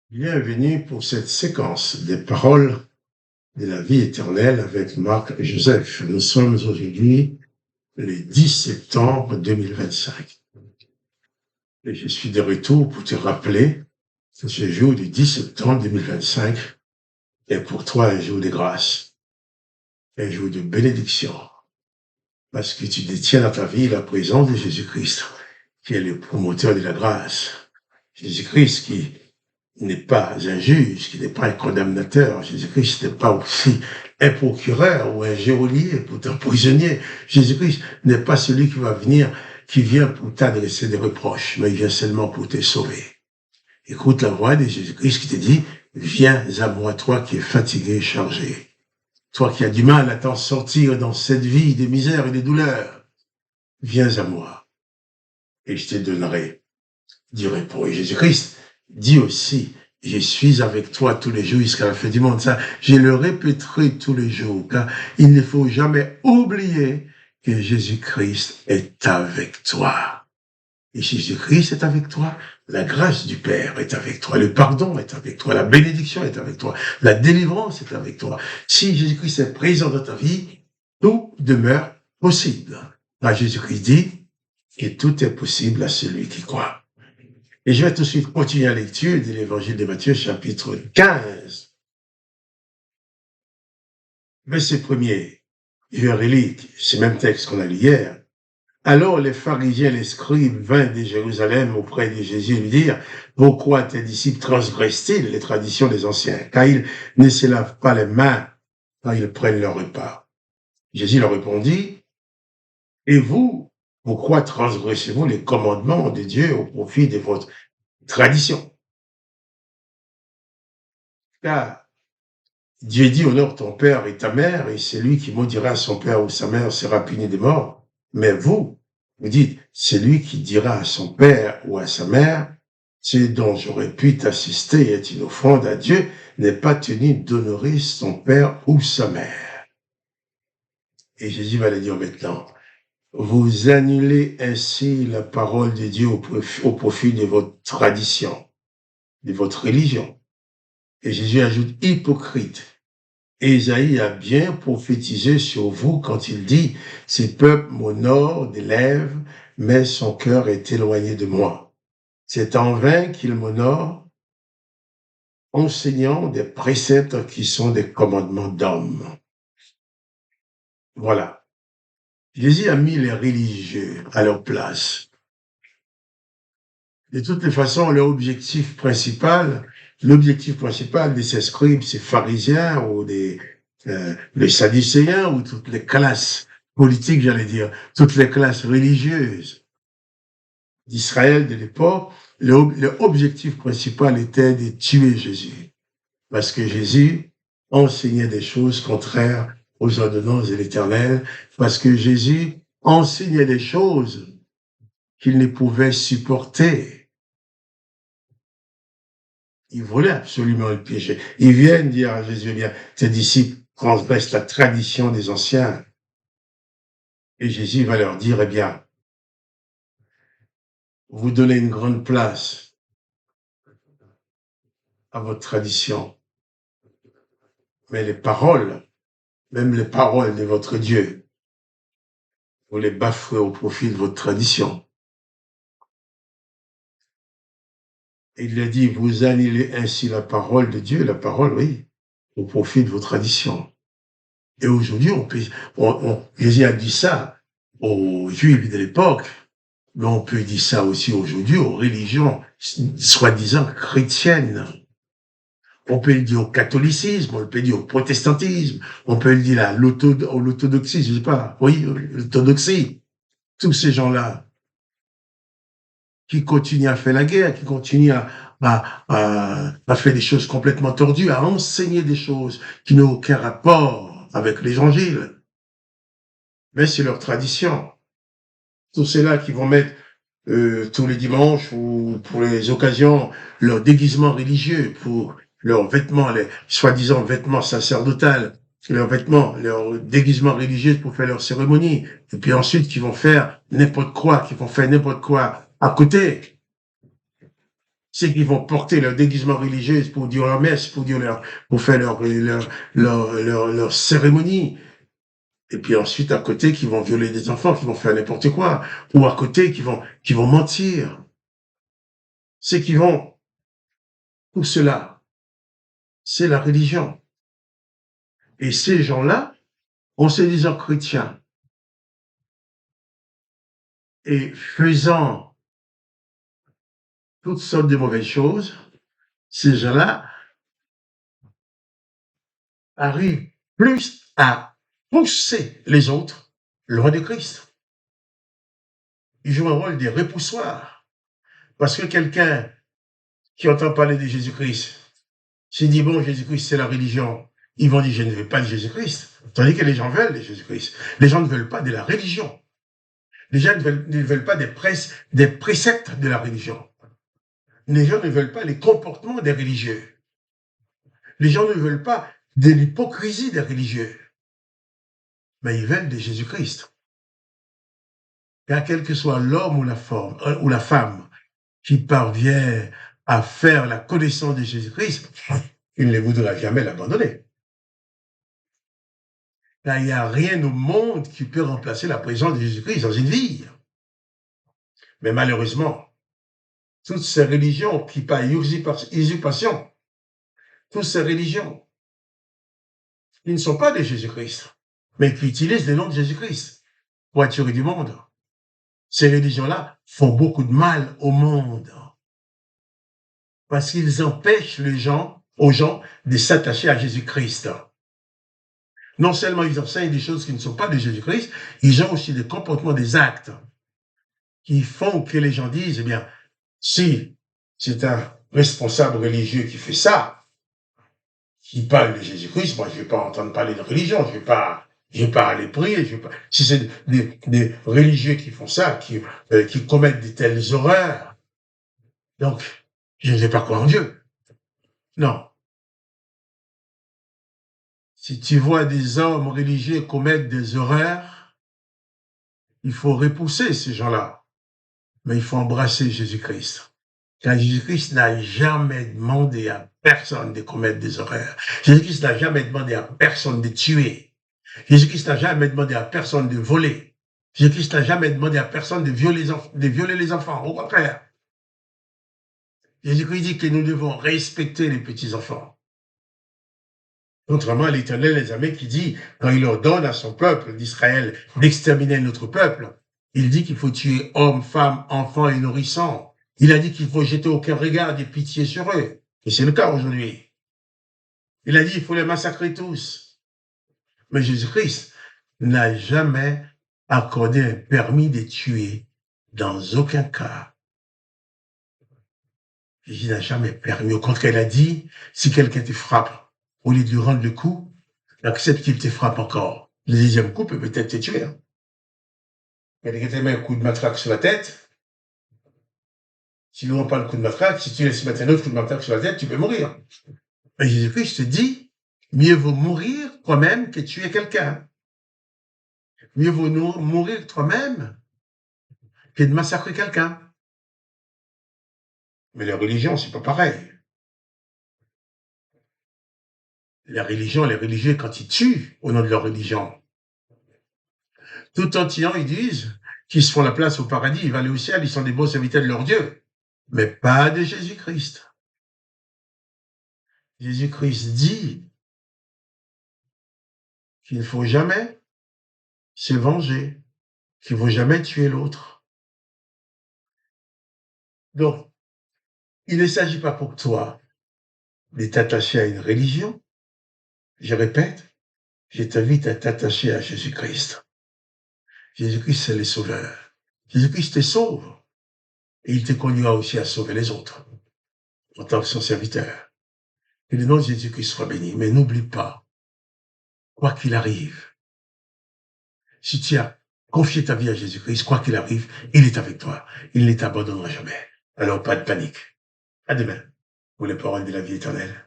Bienvenue pour cette séquence des paroles de la vie éternelle avec Marc et Joseph. Nous sommes aujourd'hui le 10 septembre 2025. Et je suis de retour pour te rappeler que ce jour du 10 septembre 2025 est pour toi un jour de grâce, un jour de bénédiction, parce que tu détiens dans ta vie la présence de Jésus-Christ, qui est le promoteur de la grâce. Jésus-Christ qui n'est pas un juge, qui n'est pas un condamnateur. Jésus-Christ n'est pas aussi un procureur ou un geôlier pour un prisonnier. Jésus-Christ n'est pas celui qui vient pour t'adresser des reproches, mais il vient seulement pour te sauver. Écoute la voix de Jésus-Christ qui te dit, viens à moi, toi qui es fatigué et chargé. Toi qui as du mal à t'en sortir dans cette vie de misère et de douleur. Viens à moi et je te donnerai du repos. Et Jésus-Christ dit aussi, je suis avec toi tous les jours jusqu'à la fin du monde. Ça, je le répéterai tous les jours, car il ne faut jamais oublier que Jésus-Christ est avec toi. Et si Jésus-Christ est avec toi, la grâce du Père est avec toi, le pardon est avec toi, la bénédiction est avec toi, la délivrance est avec toi. Si Jésus-Christ est présent dans ta vie, tout demeure possible. Car Jésus-Christ dit que tout est possible à celui qui croit. Et je vais tout de suite continuer la lecture de l'évangile de Matthieu, chapitre 15. Verset 1er. Je vais relire ce même texte qu'on a lu hier. Alors les pharisiens et les scribes vinrent de Jérusalem auprès de Jésus et lui dirent, pourquoi tes disciples transgressent-ils les traditions des anciens, car ils ne se lavent pas les mains quand ils prennent leur repas? Jésus leur répondit, et vous, pourquoi transgressez-vous les commandements de Dieu au profit de votre tradition? Car Dieu dit, honore ton père et ta mère, et celui qui maudira son père ou sa mère sera puni de mort. Mais vous dites, celui qui dira à son père ou à sa mère, ce dont j'aurais pu t'assister est une offrande à Dieu, n'est pas tenu d'honorer son père ou sa mère. Et Jésus va le dire maintenant, vous annulez ainsi la parole de Dieu au profit de votre tradition, de votre religion. Et Jésus ajoute, hypocrite. Ésaïe a bien prophétisé sur vous quand il dit, ces peuples m'honorent des lèvres, mais son cœur est éloigné de moi. C'est en vain qu'il m'honore, enseignant des préceptes qui sont des commandements d'hommes. Voilà. Jésus a mis les religieux à leur place. De toutes les façons, l'objectif principal de ces scribes, ces pharisiens ou les sadducéens ou toutes les classes politiques, j'allais dire, toutes les classes religieuses d'Israël de l'époque, l'objectif principal était de tuer Jésus. Parce que Jésus enseignait des choses contraires aux ordonnances de l'Éternel, parce que Jésus enseignait des choses qu'il ne pouvait supporter. Ils voulaient absolument le piéger. Ils viennent dire à Jésus, bien, tes disciples transgressent la tradition des anciens. Et Jésus va leur dire, eh bien, vous donnez une grande place à votre tradition. Mais les paroles, même les paroles de votre Dieu, vous les bafouez au profit de votre tradition. Et il a dit, vous annulez ainsi la parole de Dieu, la parole, oui, au profit de vos traditions. Et aujourd'hui, Jésus a dit ça aux Juifs de l'époque, mais on peut dire ça aussi aujourd'hui aux religions soi-disant chrétiennes. On peut le dire au catholicisme, on peut le dire au protestantisme, on peut le dire à l'orthodoxie, je sais pas, oui, l'orthodoxie. Tous ces gens-là qui continuent à faire la guerre, qui continuent à faire des choses complètement tordues, à enseigner des choses qui n'ont aucun rapport avec l'évangile. Mais c'est leur tradition. Tous ceux-là qui vont mettre tous les dimanches ou pour les occasions leur déguisement religieux, pour leurs vêtements, les soi-disant vêtements sacerdotales, leurs vêtements, leurs déguisements religieux pour faire leur cérémonie, et puis ensuite qui vont faire n'importe quoi, qui vont faire n'importe quoi à côté. Ceux qui vont porter leur déguisement religieux pour dire leur messe, pour faire leur cérémonie. Et puis ensuite, à côté, qui vont violer des enfants, qui vont faire n'importe quoi. Ou à côté, qui vont mentir. Ceux qui vont, tout cela, c'est la religion. Et ces gens-là, en se disant chrétiens et faisant toutes sortes de mauvaises choses, ces gens-là arrivent plus à pousser les autres loin de Christ. Ils jouent un rôle de repoussoir. Parce que quelqu'un qui entend parler de Jésus-Christ, s'il dit, bon, Jésus-Christ, c'est la religion, ils vont dire, je ne veux pas de Jésus-Christ. Tandis que les gens veulent de Jésus-Christ. Les gens ne veulent pas de la religion. Les gens ne veulent pas des préceptes de la religion. Les gens ne veulent pas les comportements des religieux. Les gens ne veulent pas de l'hypocrisie des religieux. Mais ils veulent de Jésus-Christ. Car quel que soit l'homme ou la femme qui parvient à faire la connaissance de Jésus-Christ, il ne voudra jamais l'abandonner. Car il n'y a rien au monde qui peut remplacer la présence de Jésus-Christ dans une vie. Mais malheureusement, toutes ces religions qui par usurpation, toutes ces religions qui ne sont pas de Jésus-Christ, mais qui utilisent le nom de Jésus-Christ pour attirer du monde. Ces religions-là font beaucoup de mal au monde parce qu'ils empêchent aux gens de s'attacher à Jésus-Christ. Non seulement ils enseignent des choses qui ne sont pas de Jésus-Christ, ils ont aussi des comportements, des actes qui font que les gens disent, eh bien, si c'est un responsable religieux qui fait ça, qui parle de Jésus-Christ, moi je ne vais pas entendre parler de religion, je vais pas aller prier, si c'est des religieux qui font ça, qui commettent de telles horreurs, donc je ne vais pas croire en Dieu. Non. Si tu vois des hommes religieux commettre des horreurs, il faut repousser ces gens-là. Mais il faut embrasser Jésus-Christ. Car Jésus-Christ n'a jamais demandé à personne de commettre des horreurs. Jésus-Christ n'a jamais demandé à personne de tuer. Jésus-Christ n'a jamais demandé à personne de voler. Jésus-Christ n'a jamais demandé à personne de violer les enfants. Au contraire. Jésus-Christ dit que nous devons respecter les petits-enfants. Contrairement à l'Éternel, les amis, qui dit, quand il ordonne à son peuple d'Israël d'exterminer notre peuple, il dit qu'il faut tuer hommes, femmes, enfants et nourrissons. Il a dit qu'il faut jeter aucun regard de pitié sur eux. Et c'est le cas aujourd'hui. Il a dit qu'il faut les massacrer tous. Mais Jésus-Christ n'a jamais accordé un permis de tuer dans aucun cas. Il n'a jamais permis. Au contraire, il a dit, si quelqu'un te frappe, au lieu de lui rendre le coup, accepte qu'il te frappe encore. Le deuxième coup peut peut-être te tuer. Quelqu'un te met un coup de matraque sur la tête. Si tu ne rends pas le coup de matraque, si tu laisses mettre un autre coup de matraque sur la tête, tu peux mourir. Mais Jésus-Christ te dit, mieux vaut mourir toi-même que tuer quelqu'un. Mieux vaut mourir toi-même que de massacrer quelqu'un. Mais la religion, c'est pas pareil. La religion, les religieux, quand ils tuent au nom de leur religion, tout en tuant, ils disent qu'ils se font la place au paradis, ils vont aller au ciel, ils sont des bons serviteurs de leur Dieu. Mais pas de Jésus-Christ. Jésus-Christ dit qu'il ne faut jamais se venger, qu'il ne faut jamais tuer l'autre. Donc, il ne s'agit pas pour toi de t'attacher à une religion. Je répète, je t'invite à t'attacher à Jésus-Christ. Jésus-Christ, c'est le sauveur. Jésus-Christ te sauve. Et il te conduira aussi à sauver les autres, en tant que son serviteur. Que le nom de Jésus-Christ soit béni. Mais n'oublie pas, quoi qu'il arrive, si tu as confié ta vie à Jésus-Christ, quoi qu'il arrive, il est avec toi. Il ne t'abandonnera jamais. Alors pas de panique. À demain pour les paroles de la vie éternelle.